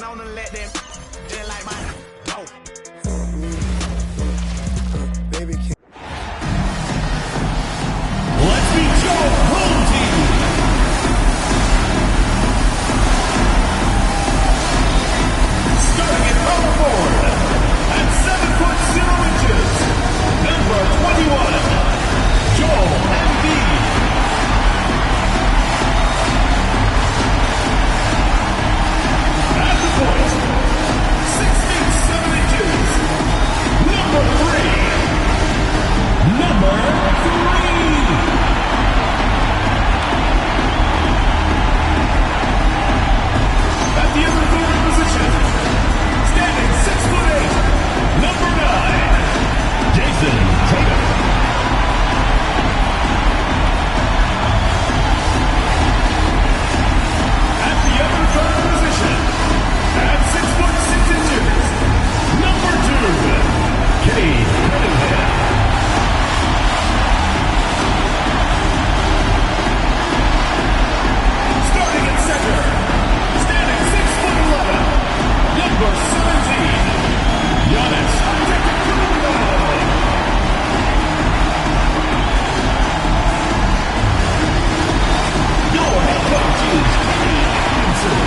on and let them just like mine. Go. Baby king. Let's meet your home team. Starting at power forward at 7'0", number 21, Joel Embiid. At the point, 6 feet 7 inches, number 3. Number 3. At the other forward position, standing 6'8", number 9, Jason Tatum. At the other third position, at 6'6" number 2, Cade Cunningham. Starting at center, standing 6'11", number 17, Giannis Antetokounmpo. Your head coach is Kenny Atkinson.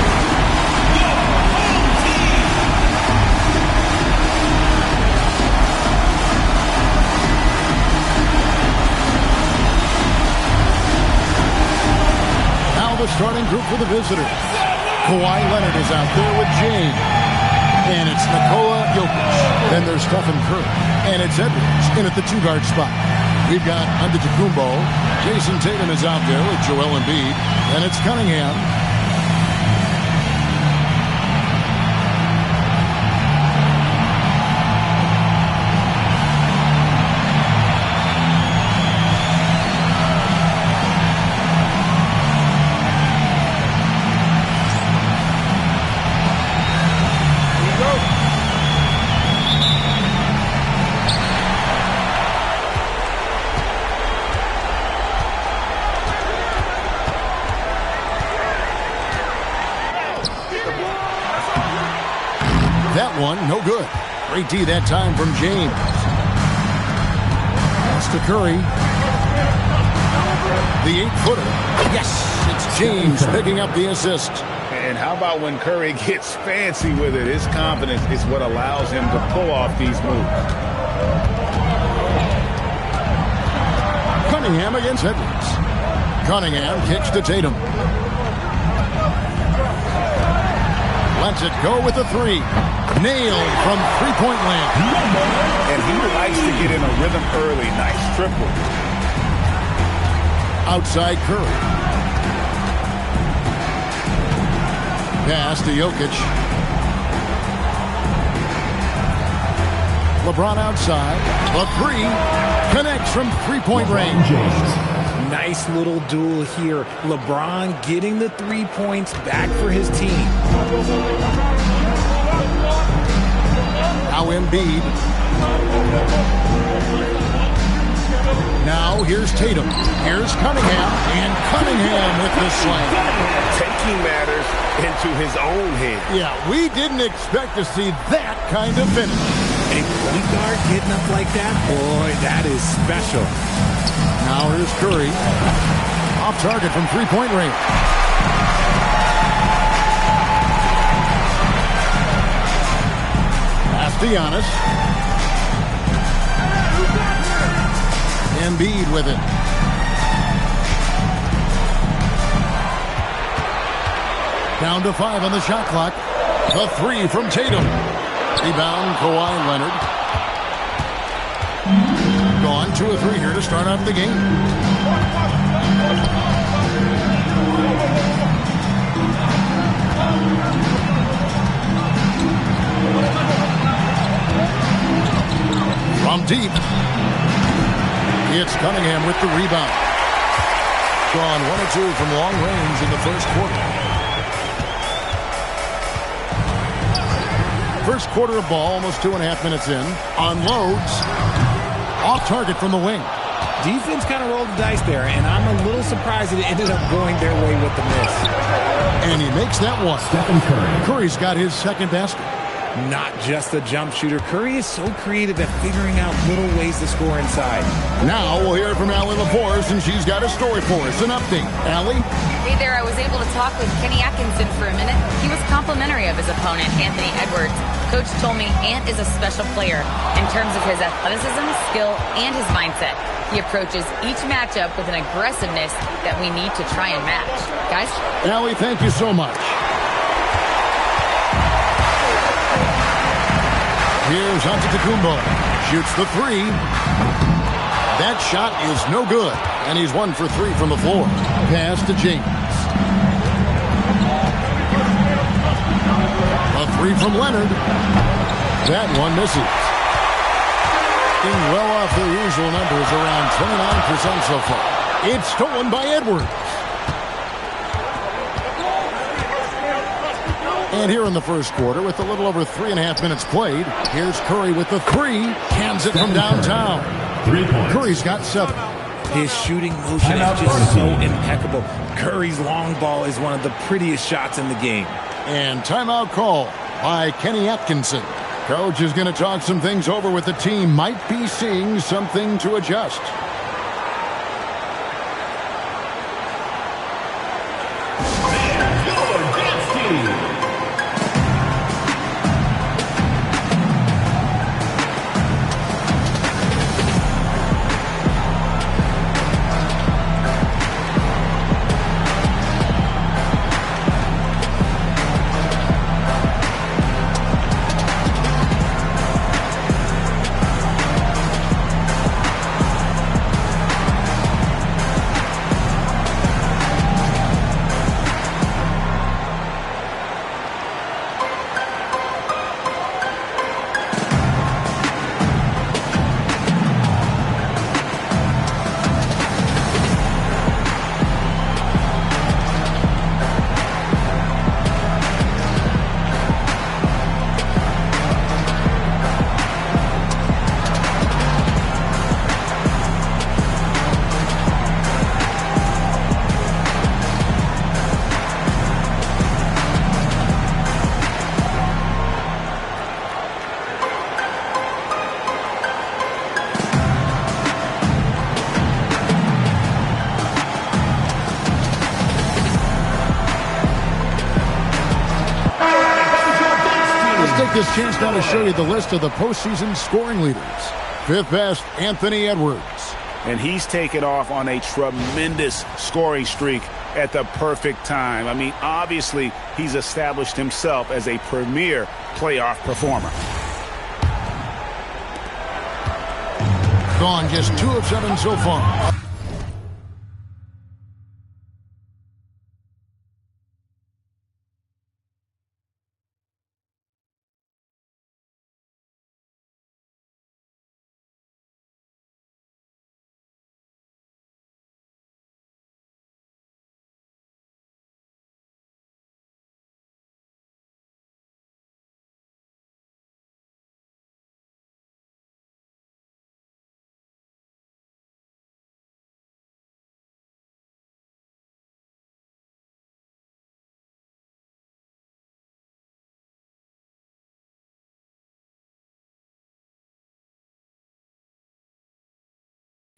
Your home team. Now the starting group for the visitors. Kawhi Leonard is out there with James. And it's Nikola Jokic. Then there's Stephen Curry. And it's Edwards in at the two-guard spot. We've got Antetokounmpo. Jason Tatum is out there with Joel Embiid. And it's Cunningham. That one, no good. Great D that time from James. Pass to Curry. The 8-footer. Yes, it's James picking up the assist. And how about when Curry gets fancy with it? His confidence is what allows him to pull off these moves. Cunningham against Edwards. Cunningham kicks to Tatum. Lets it go with the 3. Nailed from three-point land. And he likes to get in a rhythm early. Nice triple. Outside Curry. Pass to Jokic. LeBron outside. The 3 connects from three-point range. Nice little duel here. LeBron getting the 3 points back for his team. Now Embiid. Now here's Tatum. Here's Cunningham. And Cunningham with the slam. Taking matters into his own hands. Yeah, we didn't expect to see that kind of finish. A point guard getting up like that, boy, that is special. Now here's Curry. Off target from three-point range. Pass to Giannis. Embiid with it. Down to 5 on the shot clock. The 3 from Tatum. Rebound, Kawhi Leonard. Gone 2 of 3 here to start off the game. From deep. It's Cunningham with the rebound. Gone 1 of 2 from long range in the first quarter. First quarter of ball, almost 2.5 minutes in. Unloads. Off target from the wing. Defense kind of rolled the dice there, and I'm a little surprised it ended up going their way with the miss. And he makes that one. Stephen Curry. Curry's got his second basket. Not just a jump shooter. Curry is so creative at figuring out little ways to score inside. Now we'll hear from Allie LaForce, and she's got a story for us. An update. Allie? Hey there, I was able to talk with Kenny Atkinson for a minute. He was complimentary of his opponent, Anthony Edwards. Coach told me Ant is a special player in terms of his athleticism, skill, and his mindset. He approaches each matchup with an aggressiveness that we need to try and match. Guys? Allie, thank you so much. Here's Antetokounmpo. Shoots the three. That shot is no good. And he's 1 for 3 from the floor. Pass to James. A three from Leonard. That one misses. Well off their usual numbers, around 29% so far. It's stolen by Edwards. And here in the first quarter, with a little over 3.5 minutes played, here's Curry with the three. Cans it from downtown. 3 points. Curry's got 7. His shooting motion is just so impeccable. Curry's long ball is one of the prettiest shots in the game. And timeout call by Kenny Atkinson. Coach is going to talk some things over with the team. Might be seeing something to adjust. This chance now to show you the list of the postseason scoring leaders. 5th best, Anthony Edwards. And he's taken off on a tremendous scoring streak at the perfect time. I mean, obviously, he's established himself as a premier playoff performer. Gone just 2 of 7 so far.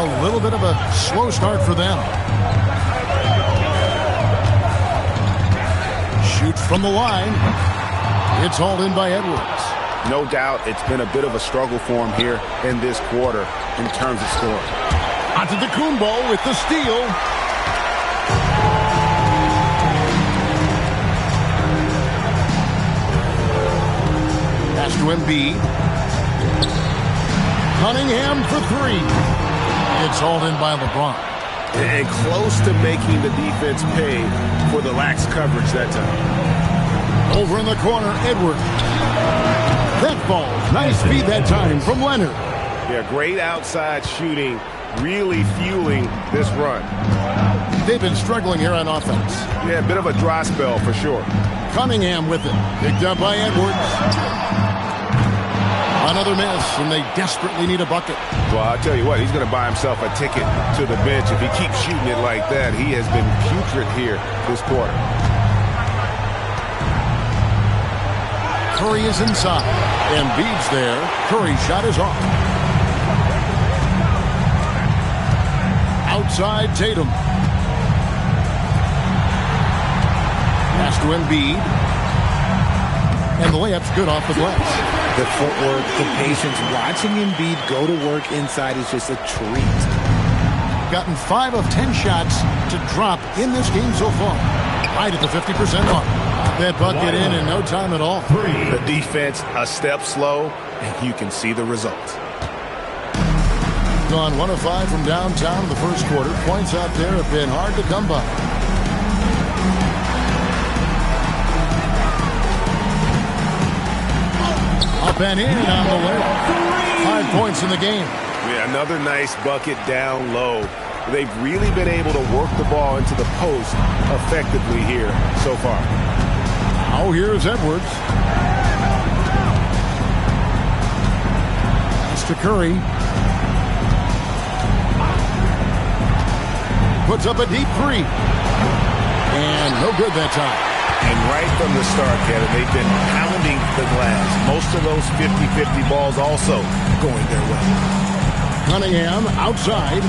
A little bit of a slow start for them. Shoots from the line. It's hauled in by Edwards. No doubt it's been a bit of a struggle for him here in this quarter in terms of scoring. Antetokounmpo with the steal. Pass to Embiid. Cunningham for 3. It's hauled in by LeBron. And close to making the defense pay for the lax coverage that time. Over in the corner, Edwards. That ball. Nice feed that time from Leonard. Yeah, great outside shooting, really fueling this run. They've been struggling here on offense. Yeah, a bit of a dry spell for sure. Cunningham with it. Picked up by Edwards. Another miss, and they desperately need a bucket. Well, I'll tell you what, he's going to buy himself a ticket to the bench. If he keeps shooting it like that, he has been putrid here this quarter. Curry is inside. Embiid's there. Curry's shot is off. Outside Tatum. Pass to Embiid. And the layup's good off the glass. The footwork, the patience. Watching Embiid go to work inside is just a treat. Gotten 5 of 10 shots to drop in this game so far. Right at the 50% mark. That bucket in no time at all. The defense a step slow, and you can see the result. Gone 1 of 5 from downtown in the first quarter. Points out there have been hard to come by. Up and in on the way. 5 points in the game. Yeah, another nice bucket down low. They've really been able to work the ball into the post effectively here so far. Now here's Edwards. Pass to Curry. Puts up a deep three. And no good that time. And right from the start, Kevin, they've been pounding the glass. Most of those 50-50 balls also going their way. Cunningham outside.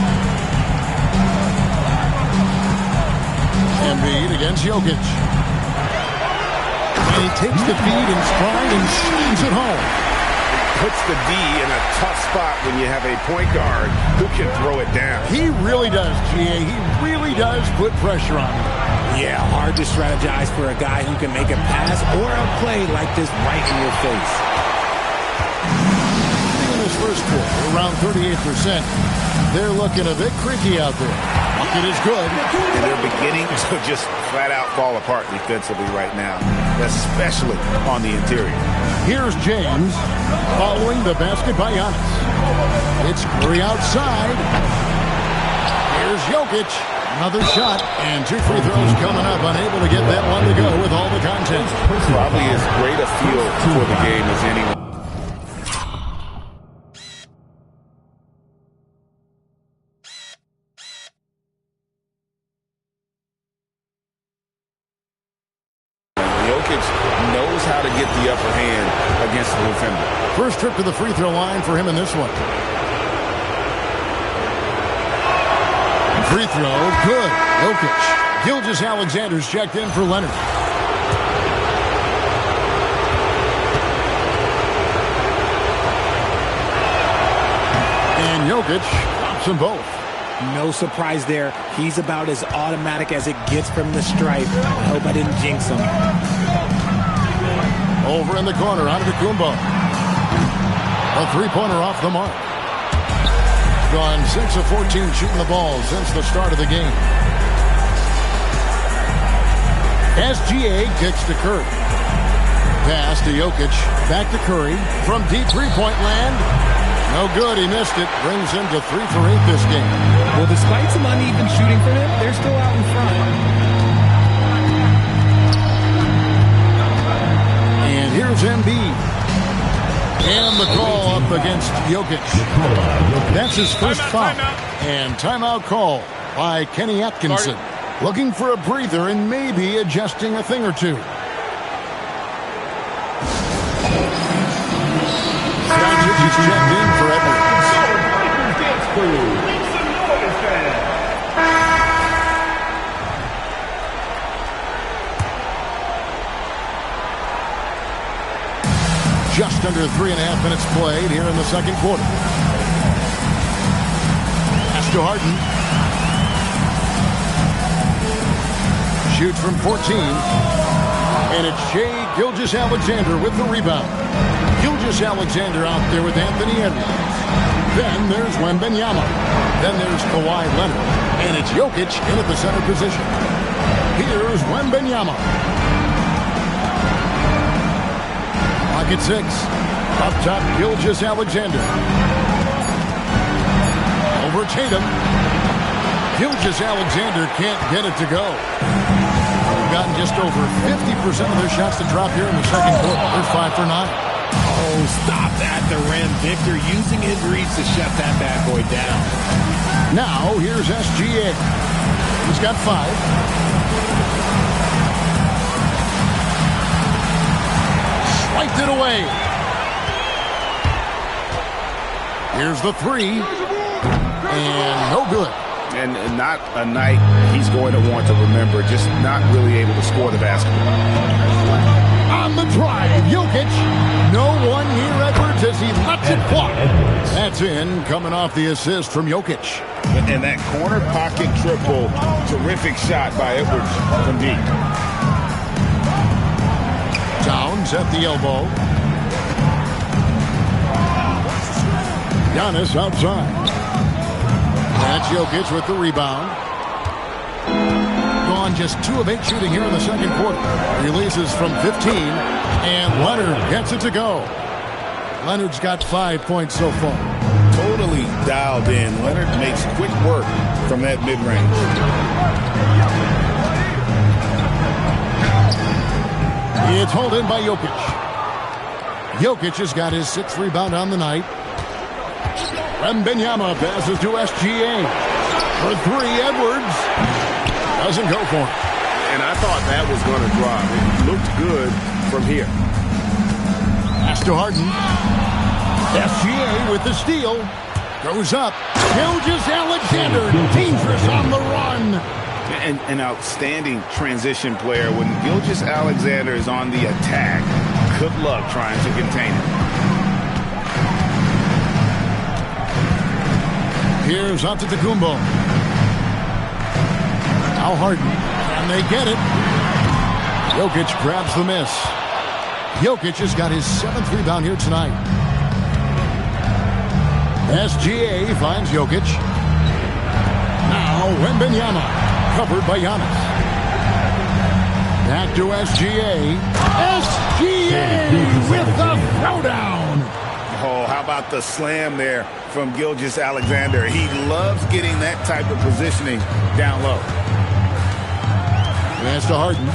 Embiid against Jokic. And he takes the feed in stride and slings it home. Puts the D in a tough spot when you have a point guard who can throw it down. He really does, GA. He really does put pressure on him. Yeah, hard to strategize for a guy who can make a pass or a play like this right in your face. In this first quarter, around 38%, they're looking a bit creaky out there. Bucket is good. And they're beginning to just flat out fall apart defensively right now, especially on the interior. Here's James following the basket by Giannis. It's Curry outside. Here's Jokic. Another shot, and 2 free throws coming up. Unable to get that one to go with all the content. Probably as great a feel for the game as anyone. Jokic knows how to get the upper hand against the defender. First trip to the free throw line for him in this one. Free throw, good. Jokic. Gilgeous-Alexander's checked in for Leonard. And Jokic pops them both. No surprise there. He's about as automatic as it gets from the stripe. I hope I didn't jinx him. Over in the corner, Antetokounmpo. A three-pointer off the mark. Gone 6 of 14 shooting the ball since the start of the game. SGA kicks to Curry. Pass to Jokic. Back to Curry. From deep three-point land. No good. He missed it. Brings him to 3 for 8 this game. Well, despite some uneven shooting for them, they're still out in front. And here's Embiid. And the call up against Jokic. That's his first foul. And timeout call by Kenny Atkinson. Looking for a breather and maybe adjusting a thing or two. Dragic is checked in for Edwards. Just under 3.5 minutes played here in the second quarter. Pass to Harden. Shoots from 14. And it's Shai Gilgeous-Alexander with the rebound. Gilgeous-Alexander out there with Anthony Edwards. Then there's Wembanyama. Then there's Kawhi Leonard. And it's Jokic in at the center position. Here's Wembanyama. Pocket 6. Up top, Gilgeous-Alexander. Over Tatum. Gilgeous-Alexander can't get it to go. They've gotten just over 50% of their shots to drop here in the second quarter. They're 5 for 9. Oh, stop that. The rim. Victor using his reach to shut that bad boy down. Now, here's SGA. He's got 5. swiped it away. Here's the three. And no good. And not a night he's going to want to remember, just not really able to score the basketball. On the drive, Jokic. No one near Edwards as he lets it fly. That's in, coming off the assist from Jokic. And that corner pocket triple, terrific shot by Edwards from deep. Towns at the elbow. Giannis outside. That's Jokic with the rebound. Gone just 2 of 8 shooting here in the second quarter. Releases from 15, and Leonard gets it to go. Leonard's got 5 points so far. Totally dialed in. Leonard makes quick work from that mid-range. It's hauled in by Jokic. Jokic has got his 6th rebound on the night. Wembanyama passes to SGA. For 3, Edwards. Doesn't go for it. And I thought that was going to drop. It looked good from here. Pass to Harden. SGA with the steal. Goes up. Gilgeous-Alexander. Dangerous on the run. And an outstanding transition player. When Gilgeous-Alexander is on the attack, good luck trying to contain it. Here's Antetokounmpo. Now Harden. And they get it. Jokic grabs the miss. Jokic has got his 7th rebound here tonight. SGA finds Jokic. Now Wembanyama. Covered by Giannis. Back to SGA. SGA with the throwdown. Oh, how about the slam there from Gilgeous-Alexander? He loves getting that type of positioning down low. Pass to Harden.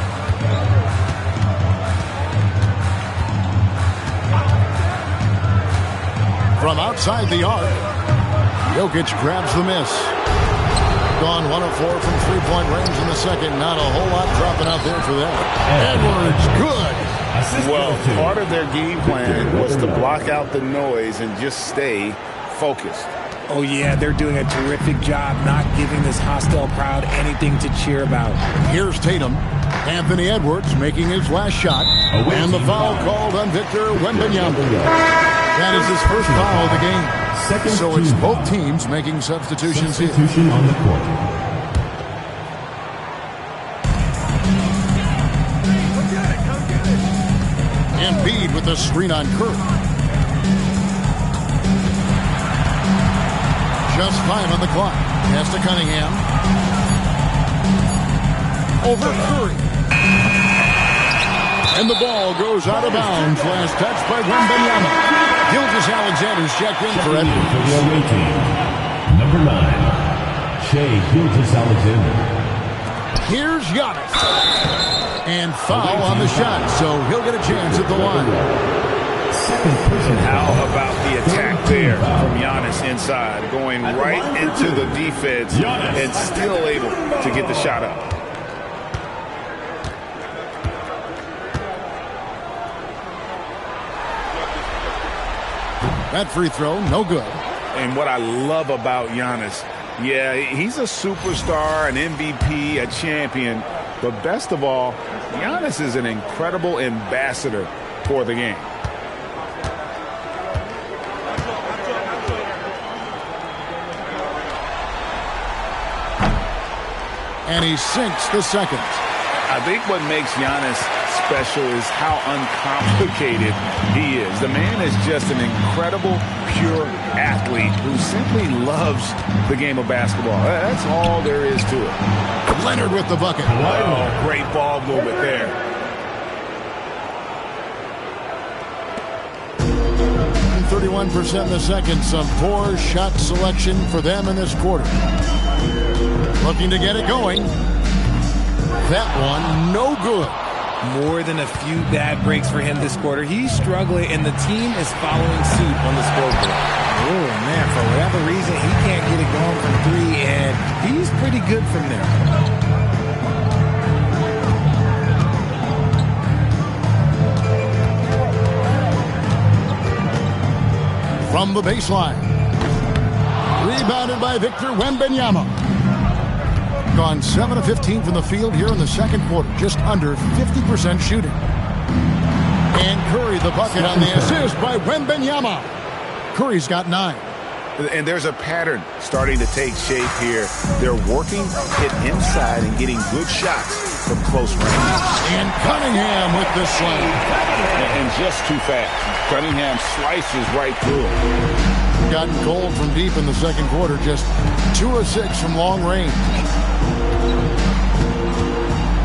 From outside the arc, Jokic grabs the miss. Gone 1 of 4 from three-point range in the second. Not a whole lot dropping out there for them. Edwards, good. Well, part of their game plan was to block out the noise and just stay focused. Oh, yeah, they're doing a terrific job not giving this hostile crowd anything to cheer about. Here's Tatum. Anthony Edwards making his last shot. And the foul called on Victor Wembanyama. That is his first foul of the game. So it's both teams making substitutions here. On the court. Embiid with the screen on Curry. Just 5 on the clock. Pass to Cunningham. Over Curry. And the ball goes out of bounds. Last touch by Wembanyama. Gilgeous-Alexander's checked in for Edwards. For the away team, number 9, Shai Gilgeous-Alexander. Here's Giannis. And foul on the shot, so he'll get a chance at the line. Second person. How about the attack there from Giannis inside, going right into the defense and still able to get the shot up. That free throw, no good. And what I love about Giannis, yeah, he's a superstar, an MVP, a champion, but best of all, Giannis is an incredible ambassador for the game. And he sinks the second. I think what makes Giannis special is how uncomplicated he is. The man is just an incredible, pure athlete who simply loves the game of basketball. That's all there is to it. Leonard with the bucket. Oh, great ball movement there. And 31% in the second. Some poor shot selection for them in this quarter. Looking to get it going. That one, no good. More than a few bad breaks for him this quarter. He's struggling, and the team is following suit on the scoreboard. Oh, man, for whatever reason, he can't get it going from 3, and he's pretty good from there. from the baseline. Rebounded by Victor Wembanyama. Gone 7 of 15 from the field here in the second quarter. Just under 50% shooting. And Curry the bucket on the assist by Wembanyama. Curry's got 9. And there's a pattern starting to take shape here. They're working it inside and getting good shots from close range. And Cunningham with the slam. And just too fast. Cunningham slices right through him. Gotten cold from deep in the second quarter. Just 2 of 6 from long range.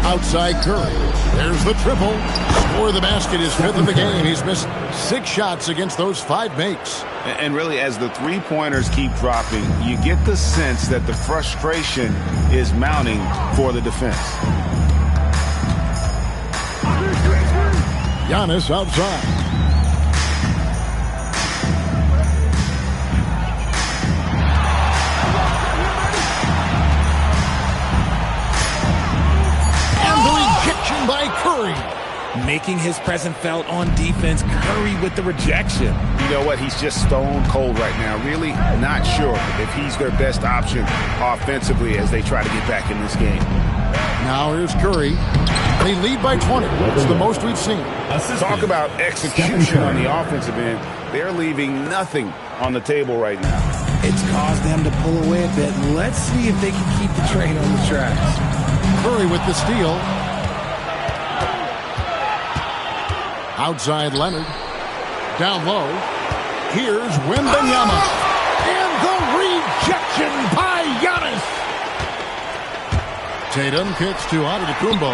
Outside Curry. There's the triple. Score the basket, his 5th of the game. He's missed 6 shots against those 5 makes. And really, as the three-pointers keep dropping, you get the sense that the frustration is mounting for the defense. Giannis outside. And the rejection by Curry. Making his presence felt on defense. Curry with the rejection. You know what? He's just stone cold right now. Really not sure if he's their best option offensively as they try to get back in this game. Now here's Curry. They lead by 20. It's the most we've seen. Talk about execution on the offensive end. They're leaving nothing on the table right now. It's caused them to pull away a bit. Let's see if they can keep the train on the tracks. Curry with the steal. Outside Leonard. Down low. Here's Wembanyama. And the rejection by Giannis. Tatum kicks to Antetokounmpo.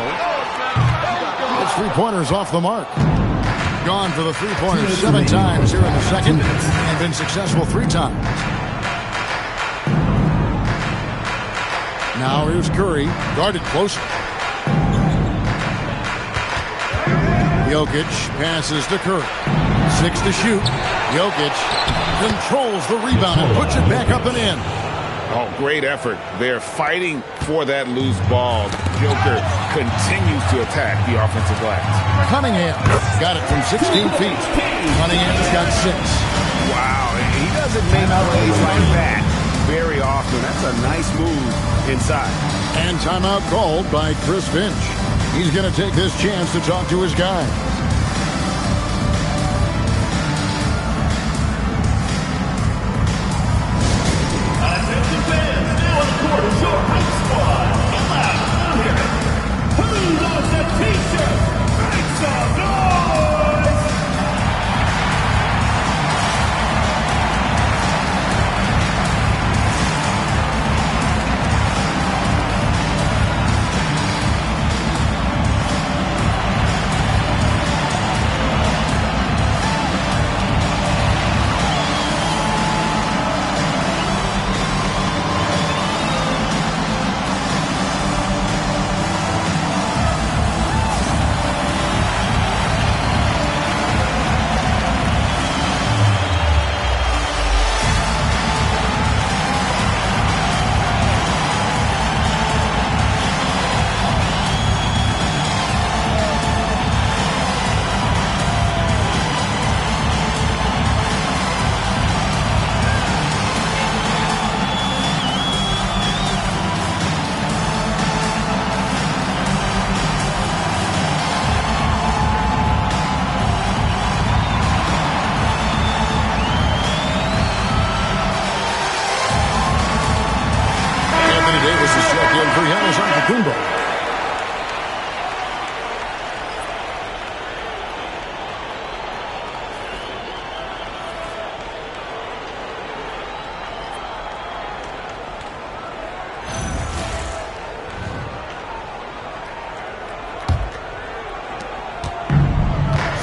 His three-pointer's off the mark. Gone for the three-pointers 7 times here in the second and been successful 3 times. Now here's Curry, guarded closer. Jokic passes to Curry. 6 to shoot. Jokic controls the rebound and puts it back up and in. Oh, great effort. They're fighting for that loose ball. Joker continues to attack the offensive glass. Cunningham got it from 16 feet. Cunningham's got 6. Wow, he doesn't make plays like that very often. That's a nice move inside. And timeout called by Chris Finch. He's going to take this chance to talk to his guys. Attention fans, now on the court is your Hype Squad. And loud, hear it. Who wants a t-shirt? Make some noise!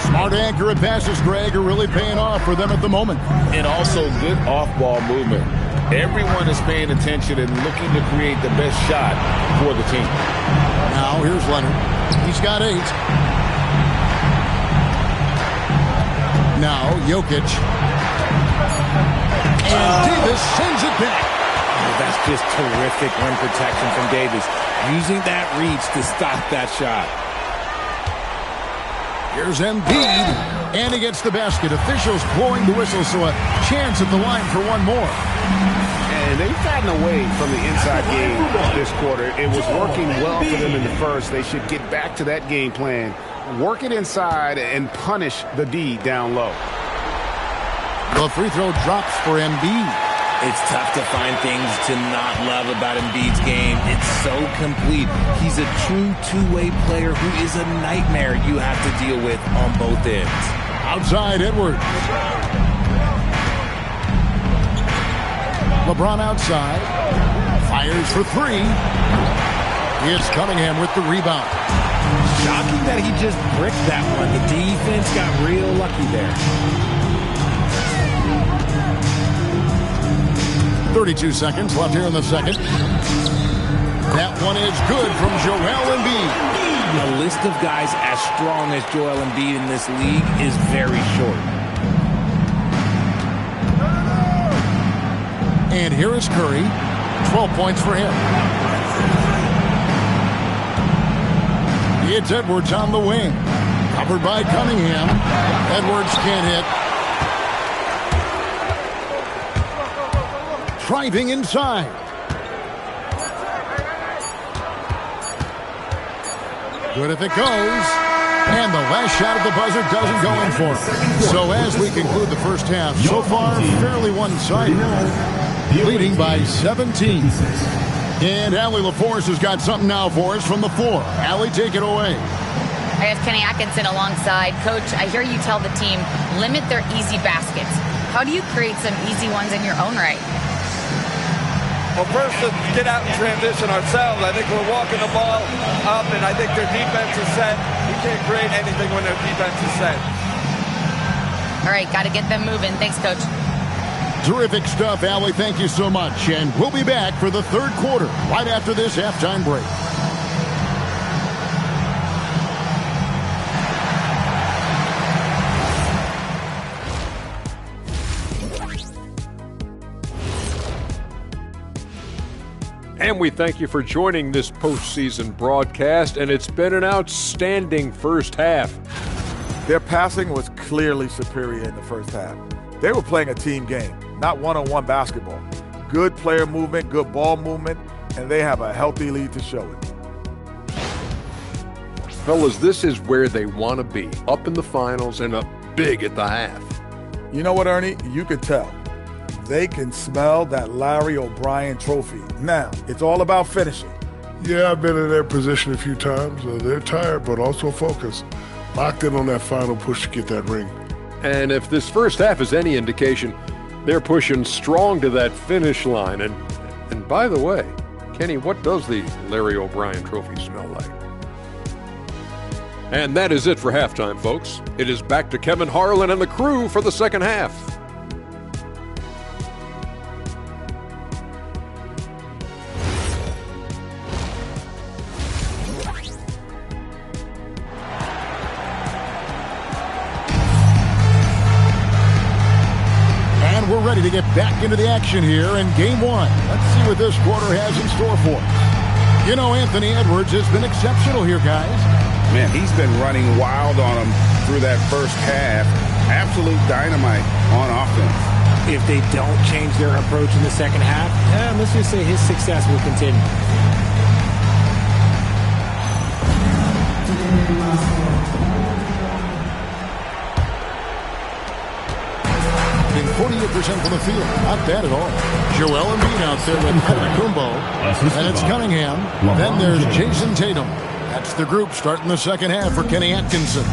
Smart, accurate passes, Greg, are really paying off for them at the moment. And also good off-ball movement. Everyone is paying attention and looking to create the best shot for the team. Now here's Leonard. He's got 8. Now Jokic. And Davis sends it back. Oh, that's just terrific rim protection from Davis. Using that reach to stop that shot. Here's Embiid, and he gets the basket. Officials blowing the whistle, so a chance at the line for one more. And they've gotten away from the inside game this quarter. It was working well for them in the first. They should get back to that game plan. Work it inside and punish the D down low. The free throw drops for Embiid. It's tough to find things to not love about Embiid's game. It's so complete. He's a true two-way player who is a nightmare you have to deal with on both ends. Outside, Edwards. LeBron outside. Fires for three. It's Cunningham with the rebound. Shocking that he just bricked that one. The defense got real lucky there. 32 seconds left here in the second. That one is good from Joel Embiid. A list of guys as strong as Joel Embiid in this league is very short. And here is Curry. 12 points for him. It's Edwards on the wing. Covered by Cunningham. Edwards can't hit. Driving inside. Good if it goes. And the last shot at the buzzer doesn't go in for him. So as we conclude the first half, so far fairly one-sided. Leading by 17. And Allie LaForce has got something now for us from the floor. Allie, take it away. I have Kenny Atkinson alongside. Coach, I hear you tell the team, limit their easy baskets. How do you create some easy ones in your own right? Well, first, to get out and transition ourselves. I think we're walking the ball up, and I think their defense is set. We can't create anything when their defense is set. All right, got to get them moving. Thanks, Coach. Terrific stuff, Allie. Thank you so much. And we'll be back for the third quarter right after this halftime break. And we thank you for joining this postseason broadcast, and it's been an outstanding first half. Their passing was clearly superior in the first half. They were playing a team game, not one-on-one basketball. Good player movement, good ball movement, and they have a healthy lead to show it. Fellas, this is where they want to be, up in the finals and up big at the half. You know what, Ernie? You could tell. They can smell that Larry O'Brien trophy. Now, it's all about finishing. Yeah, I've been in their position a few times. They're tired, but also focused. Locked in on that final push to get that ring. And if this first half is any indication, they're pushing strong to that finish line. And by the way, Kenny, what does the Larry O'Brien trophy smell like? And that is it for halftime, folks. It is back to Kevin Harlan and the crew for the second half. We're ready to get back into the action here in game one. Let's see what this quarter has in store for us. You know, Anthony Edwards has been exceptional here, guys. Man, he's been running wild on them through that first half. Absolute dynamite on offense. If they don't change their approach in the second half, let's just say his success will continue. 48% from the field. Not bad at all. Joel Embiid out there with Maddencommunity. And it's Cunningham. Then there's Jason Tatum. That's the group starting the second half for Kenny Atkinson.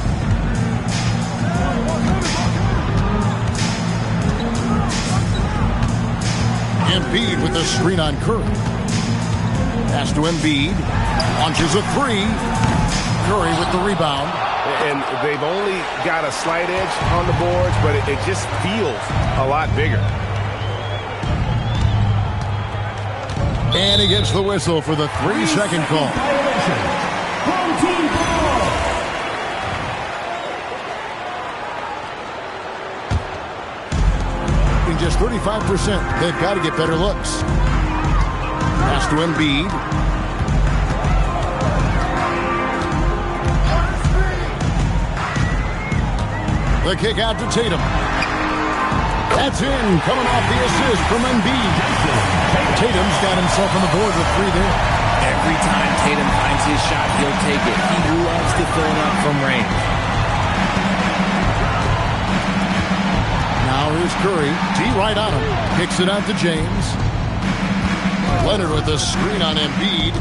Embiid with the screen on Curry. Pass to Embiid. Launches a three. Curry with the rebound. And they've only got a slight edge on the boards, but it just feels a lot bigger. And he gets the whistle for the 3-second call. In just 35%, they've got to get better looks. Pass to Embiid. The kick out to Tatum. That's in, coming off the assist from Embiid. Tatum's got himself on the board with 3 there. Every time Tatum finds his shot, he'll take it. He loves to fill it up from range. Now here's Curry. D right on him. Kicks it out to James. Leonard with the screen on Embiid.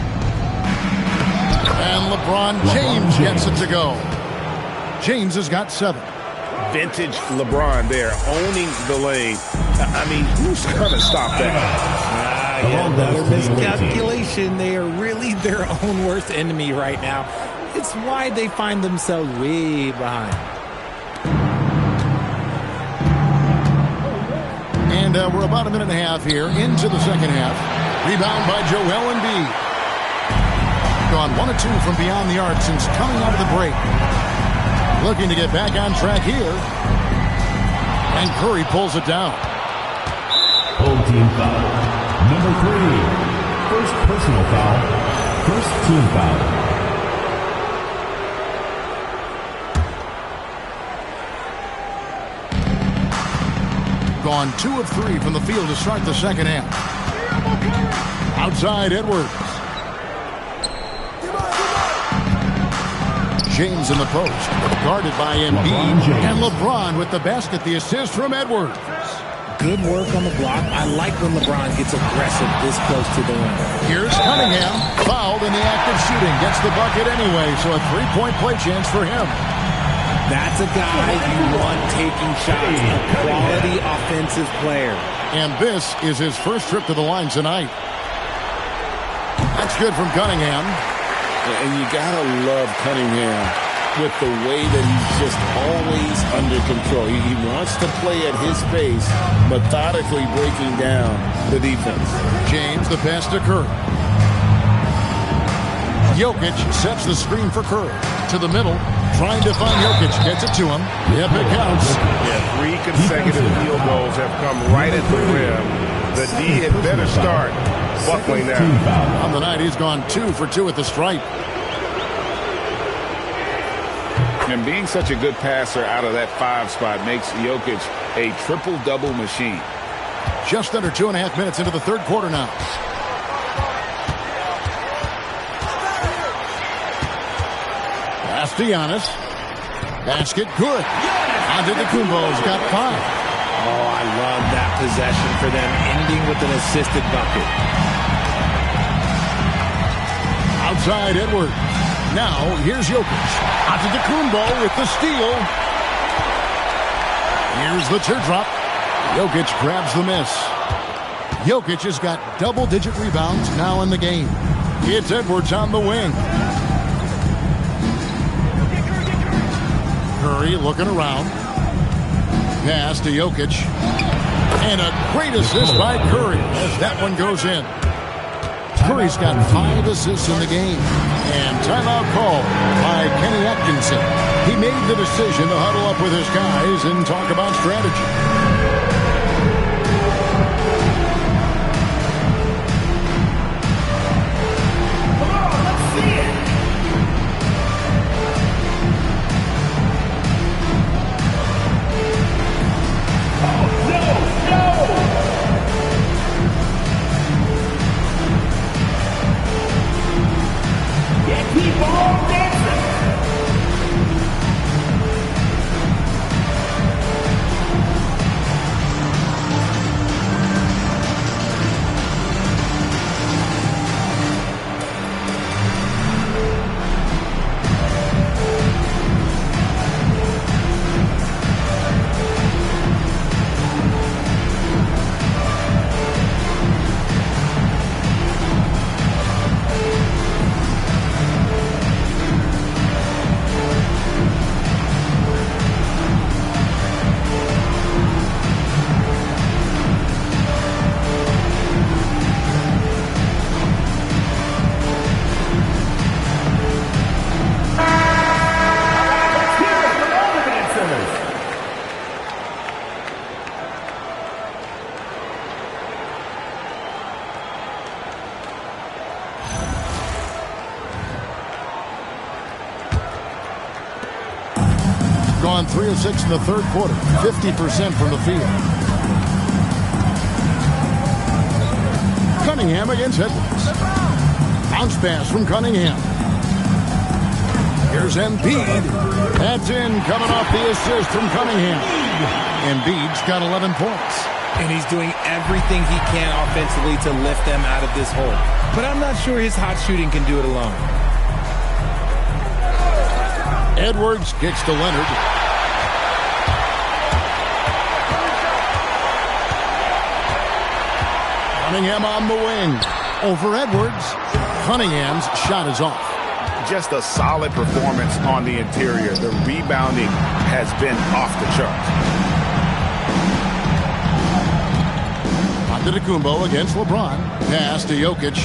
And LeBron James gets it to go. James has got 7. Vintage LeBron there, owning the lane. I mean, who's going to stop that? Another miscalculation. They are really their own worst enemy right now. It's why they find themselves way behind. And we're about a minute and a half here into the second half. Rebound by Joel Embiid. Gone 1 of 2 from beyond the arc since coming out of the break. Looking to get back on track here. And Curry pulls it down. Full team foul. Number 3. First personal foul. First team foul. Gone 2 of 3 from the field to start the second half. Outside Edwards. James in the post. Guarded by Embiid. And LeBron with the basket. The assist from Edwards. Good work on the block. I like when LeBron gets aggressive this close to the rim. Here's Cunningham. Fouled in the act of shooting. Gets the bucket anyway. So a 3-point play chance for him. That's a guy you want taking shots. A quality offensive player. And this is his first trip to the line tonight. That's good from Cunningham. And you got to love Cunningham with the way that he's just always under control. He wants to play at his pace, methodically breaking down the defense. James, the pass to Curry. Jokic sets the screen for Curry. To the middle, trying to find Jokic. Gets it to him. Yep, it counts. Yeah, 3 consecutive field goals have come right at the rim. The D had better start buckling down. On the night, he's gone 2 for 2 at the stripe. And being such a good passer out of that 5 spot makes Jokic a triple-double machine. Just under 2.5 minutes into the third quarter now. Pass to Giannis. Basket good. Antetokounmpo's got 5. Oh, I love that possession for them, ending with an assisted bucket. Outside Edwards. Now, here's Jokic. Antetokounmpo with the steal. Here's the teardrop. Jokic grabs the miss. Jokic has got double-digit rebounds now in the game. It's Edwards on the wing. Curry looking around. Pass to Jokic. And a great assist by Curry as that one goes in. Curry's got 5 assists in the game. And timeout call by Kenny Atkinson. He made the decision to huddle up with his guys and talk about strategy. gone 3 of 6 in the third quarter, 50% from the field. Cunningham against Edwards. Bounce pass from Cunningham. Here's Embiid. That's in, coming off the assist from Cunningham. Embiid's got 11 points. And he's doing everything he can offensively to lift them out of this hole. But I'm not sure his hot shooting can do it alone. Edwards kicks to Leonard. Cunningham on the wing. Over Edwards. Cunningham's shot is off. Just a solid performance on the interior. The rebounding has been off the charts. Maddencommunity against LeBron. Pass to Jokic.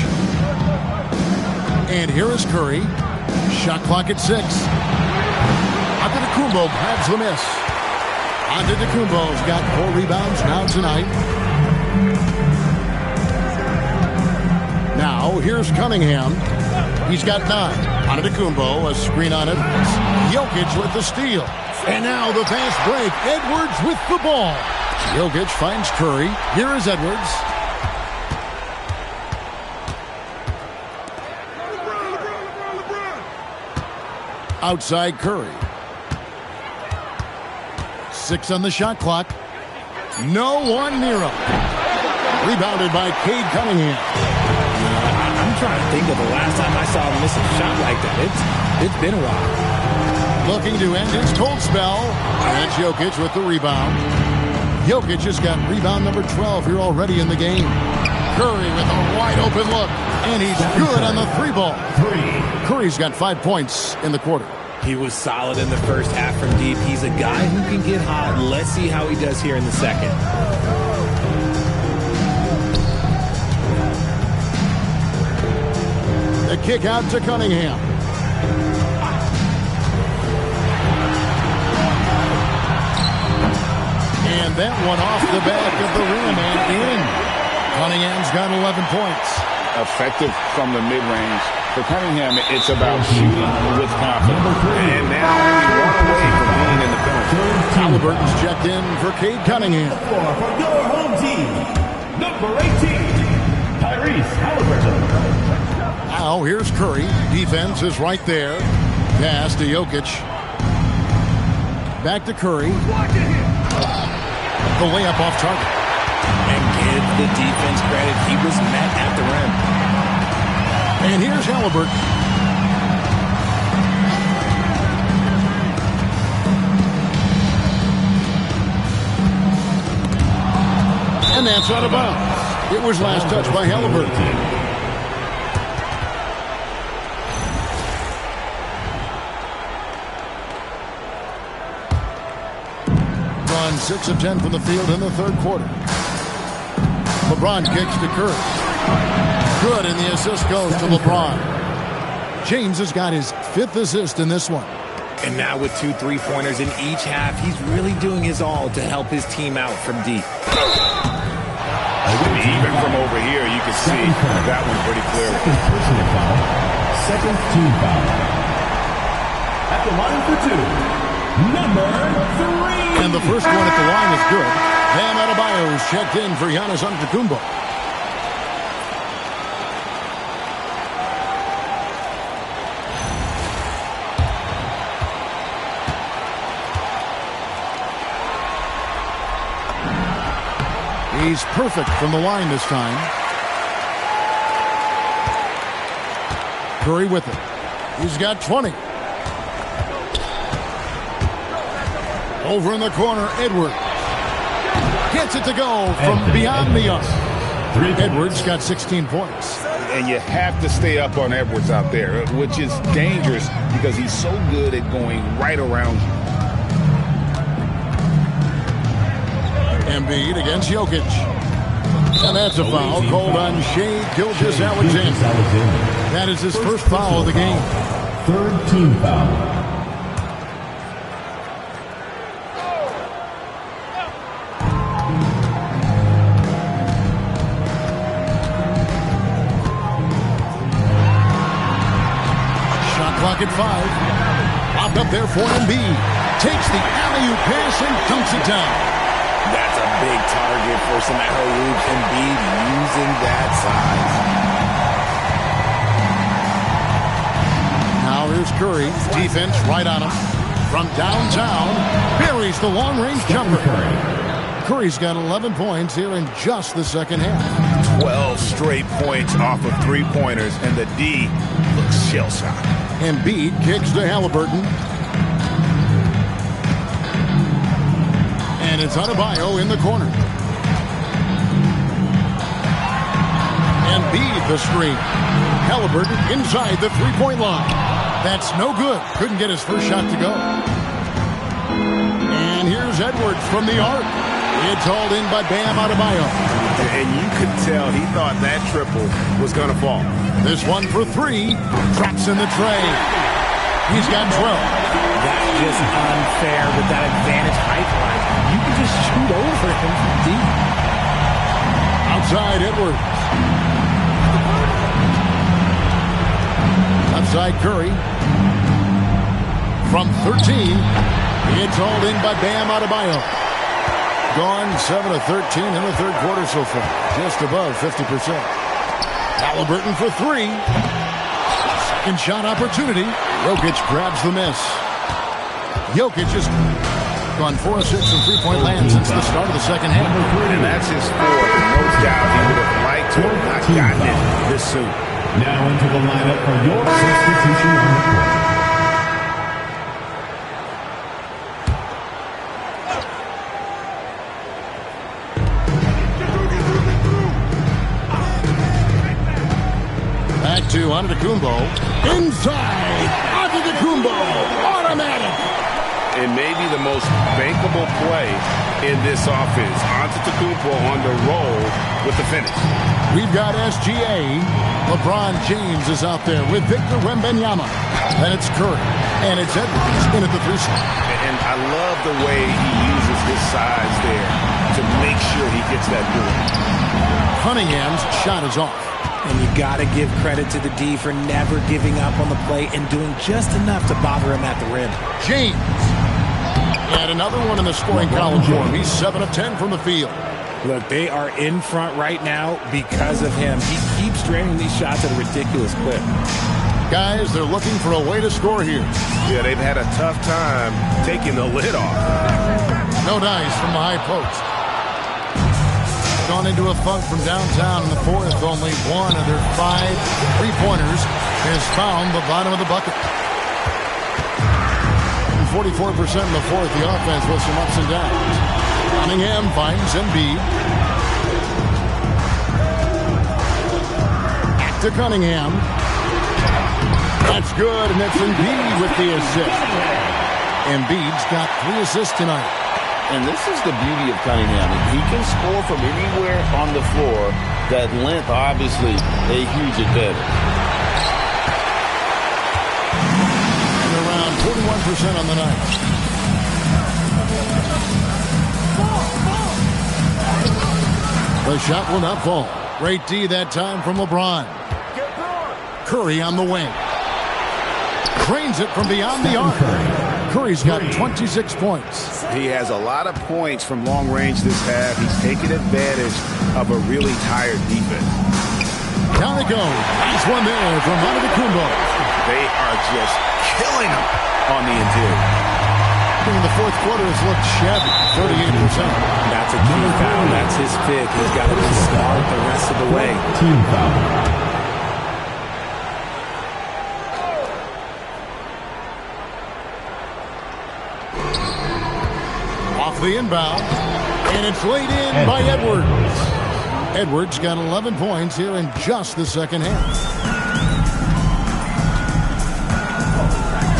And here is Curry. Shot clock at 6. Maddencommunity grabs the miss. Antetokounmpo's got 4 rebounds now tonight. Now here's Cunningham. He's got 9. Antetokounmpo, a screen on Edwards. Jokic with the steal. And now the fast break. Edwards with the ball. Jokic finds Curry. Here is Edwards. Outside Curry. 6 on the shot clock. No one near him. Rebounded by Cade Cunningham. I'm trying to think of the last time I saw him miss a shot like that. It's been a while. Looking to end his cold spell. And Jokic with the rebound. Jokic has got rebound number 12 here already in the game. Curry with a wide open look. And he's good on the 3 ball. Curry's got 5 points in the quarter. He was solid in the first half from deep. He's a guy who can get hot. Let's see how he does here in the second. The kick out to Cunningham. And that one off the back of the rim and in. Cunningham's got 11 points. Effective from the mid-range. For Cunningham, it's about shooting with confidence. And now only one away from being in the penalty. Halliburton's checked in for Cade Cunningham. For your home team, number 18, Tyrese Halliburton. Now here's Curry. Defense is right there. Pass to Jokic. Back to Curry. The layup off target. And give the defense credit. He was met at the rim. And here's Halliburton. And that's out of bounds. It was last touched by Halliburton. Run 6 of 10 from the field in the third quarter. LeBron kicks to Curry. Good, and the assist goes to LeBron. James has got his 5th assist in this one. And now with 2 3-pointers in each half, he's really doing his all to help his team out from deep. Even from over here, you can see that one pretty clearly. Second team foul. At the line for 2, number 3. And the first one at the line is good. Bam Adebayo's checked in for Giannis Antetokounmpo. He's perfect from the line this time. Curry with it. He's got 20. Over in the corner, Edwards. Gets it to go from beyond the arc. Edwards got 16 points. And you have to stay up on Edwards out there, which is dangerous because he's so good at going right around you. Embiid against Jokic. And that's a foul called on Shai Gilgeous-Alexander. That is his first foul of the game. Third team foul. Shot clock at 5. Lobbed up there for Embiid. Takes the alley-oop pass and dunks it down. That's a big target for some alley-oops. Embiid using that size. Now here's Curry. Defense right on him. From downtown, buries the long-range jumper. Curry's got 11 points here in just the second half. 12 straight points off of three-pointers, and the D looks shell-shocked. Embiid kicks to Halliburton. And it's Adebayo in the corner. Embiid the screen. Halliburton inside the three-point line. That's no good. Couldn't get his first shot to go. And here's Edwards from the arc. It's hauled in by Bam Adebayo. And you could tell he thought that triple was going to fall. This one for three. Drops in the tray. He's got 12. That's just unfair with that advantage height line. You can just shoot over him from deep. Outside Edwards. Outside Curry. From 13. It's hauled in by Bam Adebayo. Gone 7 of 13 in the third quarter so far. Just above 50%. Halliburton for three. Second shot opportunity. Jokic grabs the miss. Jokic has gone 4 of 6 from three-point land since the start of the second half. And that's his fourth. No doubt he would have liked to have not gotten it this soon. Now into the lineup for your substitution on the court. Back to Antetokounmpo. Inside. Antetokounmpo. Automatic. It may be the most bankable play in this offense. Antetokounmpo on the roll with the finish. We've got SGA. LeBron James is out there with Victor Wembanyama. Then it's Curry. And it's Edwards in at the three slot. And I love the way he uses his size there to make sure he gets that board. Cunningham's shot is off. And you got to give credit to the D for never giving up on the play and doing just enough to bother him at the rim. James. And another one in the scoring column for him. He's 7 of 10 from the field. Look, they are in front right now because of him. He keeps draining these shots at a ridiculous clip. Guys, they're looking for a way to score here. Yeah, they've had a tough time taking the lid off. No dice from the high post. Gone into a funk from downtown in the fourth. Only one of their 5 three-pointers has found the bottom of the bucket. 44% in the fourth, the offense with some ups and downs. Cunningham finds Embiid. Back to Cunningham. That's good, and it's Embiid with the assist. Embiid's got 3 assists tonight. And this is the beauty of Cunningham. He can score from anywhere on the floor. That length, obviously, a huge advantage. Around 41% on the night. The shot will not fall. Great D that time from LeBron. Curry on the wing. Cranes it from beyond the arc. Curry's got 26 points. He has a lot of points from long range this half. He's taken advantage of a really tired defense. Down it goes. Nice one there from Antetokounmpo. They are just killing him on the interior. In the fourth quarter, it's looked shabby, 38%. That's a key foul. That's his fifth. He's got to be smart the rest of the way. Team foul. Off the inbound, and it's laid in by Edwards. Edwards got 11 points here in just the second half.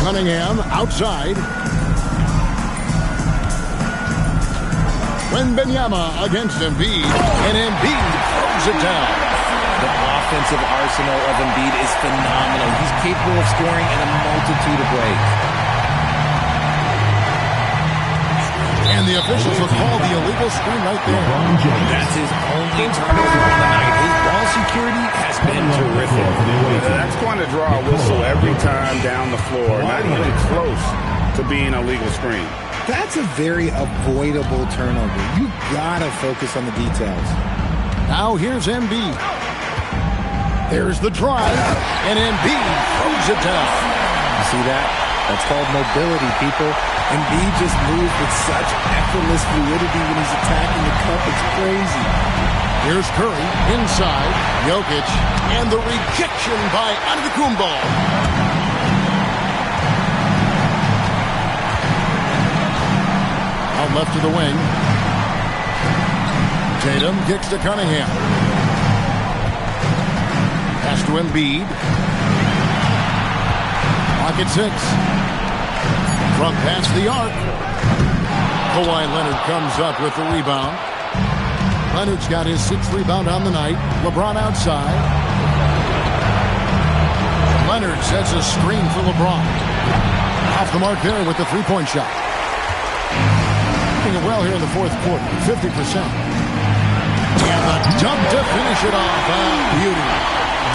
Cunningham outside. Wembanyama against Embiid, and Embiid throws it down. The offensive arsenal of Embiid is phenomenal. He's capable of scoring in a multitude of ways. And the officials will call the illegal screen right there. That's his only turnover on the night. His ball security has been terrific. That's going to draw a whistle every time down the floor. Not even close to being a legal screen. That's a very avoidable turnover. You gotta focus on the details. Now here's Embiid. There's the drive, and Embiid throws it down. You see that? That's called mobility, people. Embiid just moves with such effortless fluidity when he's attacking the cup. It's crazy. Here's Curry inside, Jokic, and the rejection by Antetokounmpo. Out left to the wing. Tatum kicks to Cunningham. Pass to Embiid. Clock at 6. From past the arc. Kawhi Leonard comes up with the rebound. Leonard's got his 6th rebound on the night. LeBron outside. Leonard sets a screen for LeBron. Off the mark there with the three-point shot. Doing well here in the fourth quarter, 50%. And the dunk to finish it off. Beauty.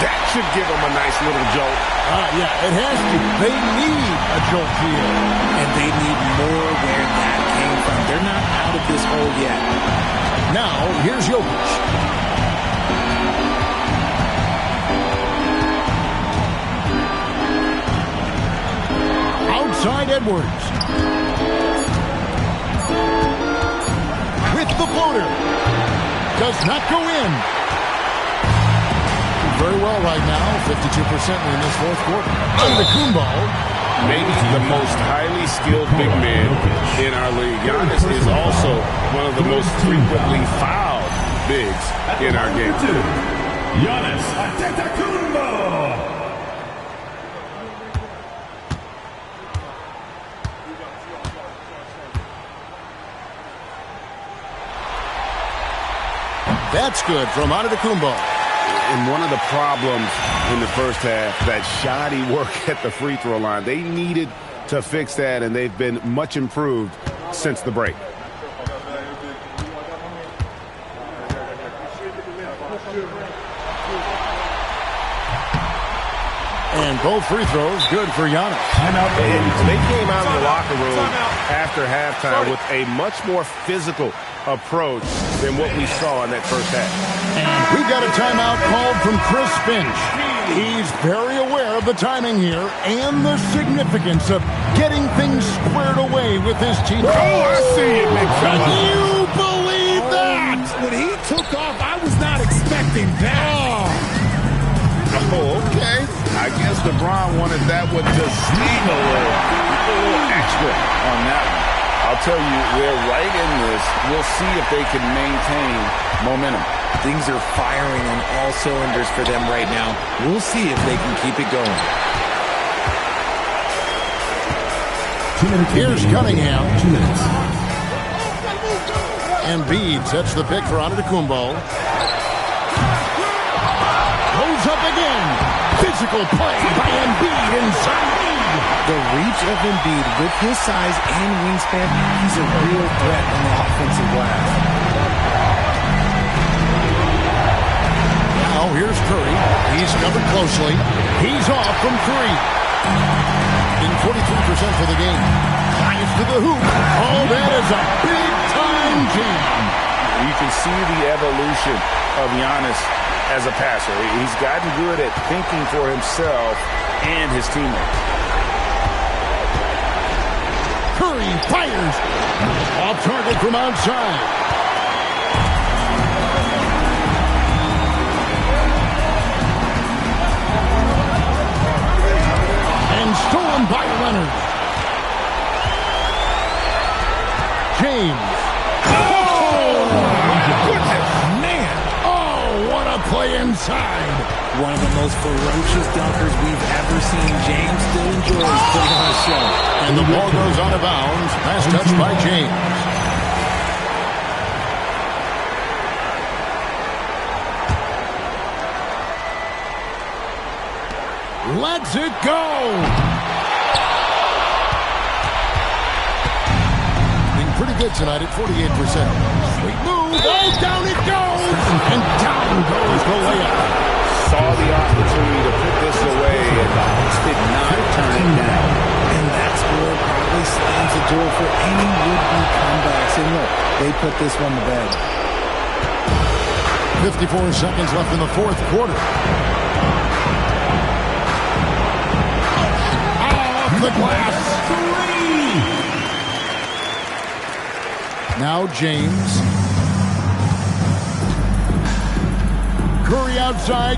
That should give them a nice little jolt. Yeah, it has to. They need a jolt here. And they need more where that came from. They're not out of this hole yet. Now, here's Jokic. Outside Edwards. With the floater. Does not go in. Very well right now. 52% in this fourth quarter. Antetokounmpo. Maybe the most highly skilled big man in our league. Giannis is also one of the most frequently fouled bigs in our game. Giannis Antetokounmpo. That's good from Antetokounmpo. And one of the problems in the first half, that shoddy work at the free throw line. They needed to fix that, and they've been much improved since the break. And both free throws good for Giannis. And they came out of the locker room after halftime with a much more physical approach than what we saw in that first half. And we've got a timeout called from Chris Finch. He's very aware of the timing here and the significance of getting things squared away with his team. Oh, I see it, big fella. Can you believe that? When he took off, I was not expecting that. Oh, okay. I guess LeBron wanted that one to sting a little extra on that one. I'll tell you, they're right in this. We'll see if they can maintain momentum. Things are firing on all cylinders for them right now. We'll see if they can keep it going. Here's Cunningham. 2 minutes. Embiid sets the pick for Antetokounmpo. Goes up again. Physical play by Embiid inside. The reach of Embiid with his size and wingspan, he's a real threat on the offensive glass. Now here's Curry. He's covered closely. He's off from 3. In 43% for the game. Drives to the hoop. Oh, that is a big-time jam. You can see the evolution of Giannis as a passer. He's gotten good at thinking for himself and his teammates. Curry fires. Off target from outside. And stolen by Leonard. James. Oh, my goodness. Man. Oh, what a play inside. One of the most ferocious dunkers we've ever seen. James still enjoys putting on a show. And the ball goes out of bounds. Pass touch by James. Lets it go. Being pretty good tonight at 48%. Sweet move. Oh, down it goes. And down goes the layup. Saw the opportunity to put this away and did not turn it down. And that score probably slams the door for any would-be comebacks. And look, they put this one to bed. 54 seconds left in the fourth quarter. Off the glass. Now James. Curry outside.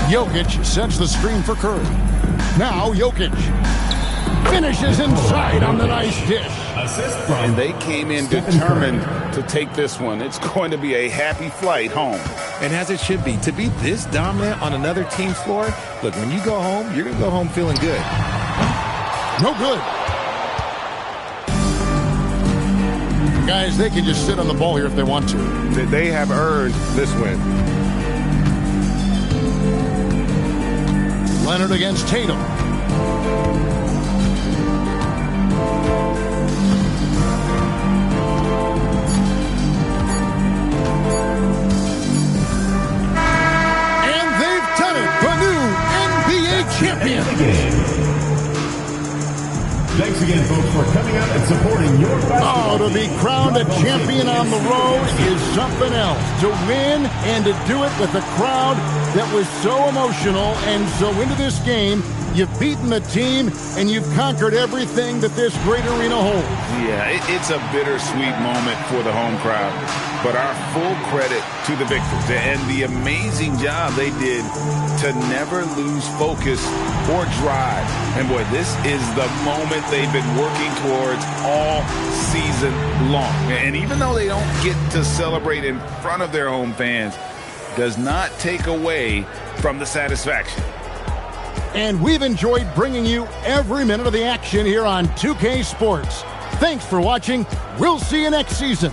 Jokic sets the screen for Curry. Now Jokic finishes inside on the nice dish. And they came in determined to take this one. It's going to be a happy flight home. And as it should be. To be this dominant on another team's floor, look, when you go home, you're going to go home feeling good. No good. Guys, they can just sit on the ball here if they want to. They have earned this win. Leonard against Tatum. And they've done it. The new NBA champions. Thanks again, folks, for coming out and supporting your basketball. Oh, to be crowned a champion on the road is something else. To win and to do it with a crowd that was so emotional and so into this game. You've beaten the team, and you've conquered everything that this great arena holds. Yeah, it's a bittersweet moment for the home crowd. But our full credit to the victors and the amazing job they did to never lose focus or drive. And boy, this is the moment they've been working towards all season long. And even though they don't get to celebrate in front of their home fans, does not take away from the satisfaction. And we've enjoyed bringing you every minute of the action here on 2K Sports. Thanks for watching. We'll see you next season.